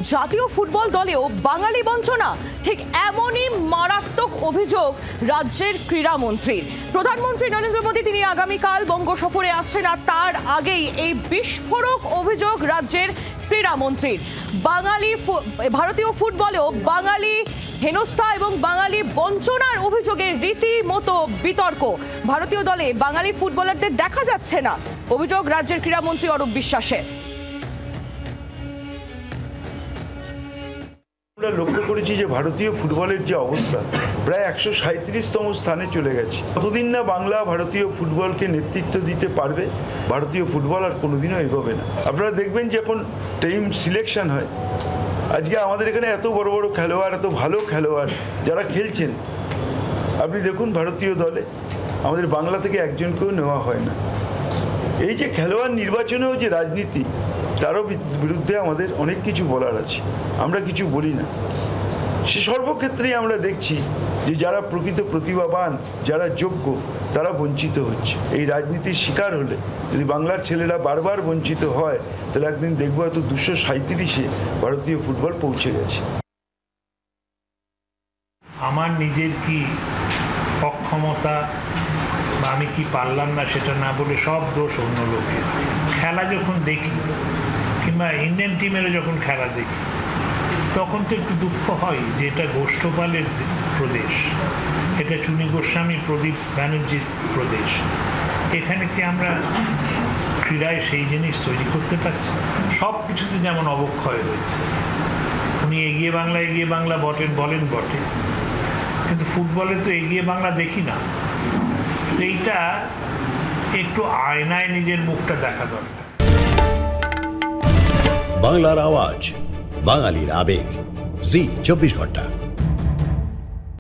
জাতীয় ফুটবল দলেও বাঙালি বঞ্চনা, ঠিক এমনই মারাত্মক অভিযোগ রাজ্যের ক্রীড়ামন্ত্রীর। প্রধানমন্ত্রী নরেন্দ্র মোদী তিনি আগামীকাল বঙ্গ সফরে আসছেন, আর তার আগেই এই বিস্ফোরক অভিযোগ রাজ্যের ক্রীড়ামন্ত্রীর। ভারতীয় ফুটবলেও বাঙালি হেনস্থা এবং বাঙালি বঞ্চনার অভিযোগে রীতিমতো বিতর্ক। ভারতীয় দলে বাঙালি ফুটবলারদের দেখা যাচ্ছে না, অভিযোগ রাজ্যের ক্রীড়ামন্ত্রী অরূপ বিশ্বাসের। আমরা লক্ষ্য করেছি যে ভারতীয় ফুটবলের যে অবস্থা প্রায় 137তম স্থানে চলে গেছে। কতদিন না বাংলা ভারতীয় ফুটবলকে নেতৃত্ব দিতে পারবে, ভারতীয় ফুটবল আর কোনোদিনও এগোবে না। আপনারা দেখবেন যখন টিম সিলেকশন হয়, আজকে আমাদের এখানে এত বড় বড় খেলোয়াড়, এত ভালো খেলোয়াড় যারা খেলছেন, আপনি দেখুন ভারতীয় দলে আমাদের বাংলা থেকে একজনকেও নেওয়া হয় না। এই যে খেলোয়াড় নির্বাচনেও যে রাজনীতি, তারও বিরুদ্ধে আমাদের অনেক কিছু বলার আছে, আমরা কিছু বলি না। সে সর্বক্ষেত্রেই আমরা দেখছি যে যারা প্রকৃত প্রতিভাবান, যারা যোগ্য, তারা বঞ্চিত হচ্ছে। এই রাজনীতির শিকার হলে যদি বাংলার ছেলেরা বারবার বঞ্চিত হয়, তাহলে একদিন দেখবো হয়তো 237-এ ভারতীয় ফুটবল পৌঁছে গেছে। আমার নিজের কি অক্ষমতা বা আমি কি পারলাম না সেটা না বলে সব দোষ অন্য লোকের। খেলা যখন দেখি কিংবা ইন্ডিয়ান টিমেরও যখন খেলা দেখি, তখন তো একটু দুঃখ হয় যে এটা গোষ্ঠপালের প্রদেশ, এটা চুনি গোস্বামী, প্রদীপ ব্যানার্জির প্রদেশ। এখানে কি আমরা ক্রীড়ায় সেই জিনিস তৈরি করতে পারছি? সব কিছুতে যেমন অবক্ষয় হয়েছে। উনি এগিয়ে বাংলা বলেন বটে, কিন্তু ফুটবলে তো এগিয়ে বাংলা দেখি না। এইটা একটু আয়নায় নিজের মুখটা দেখা দরকার। বাংলার আওয়াজ, বাঙালির আবেগ, জি 24 ঘন্টা।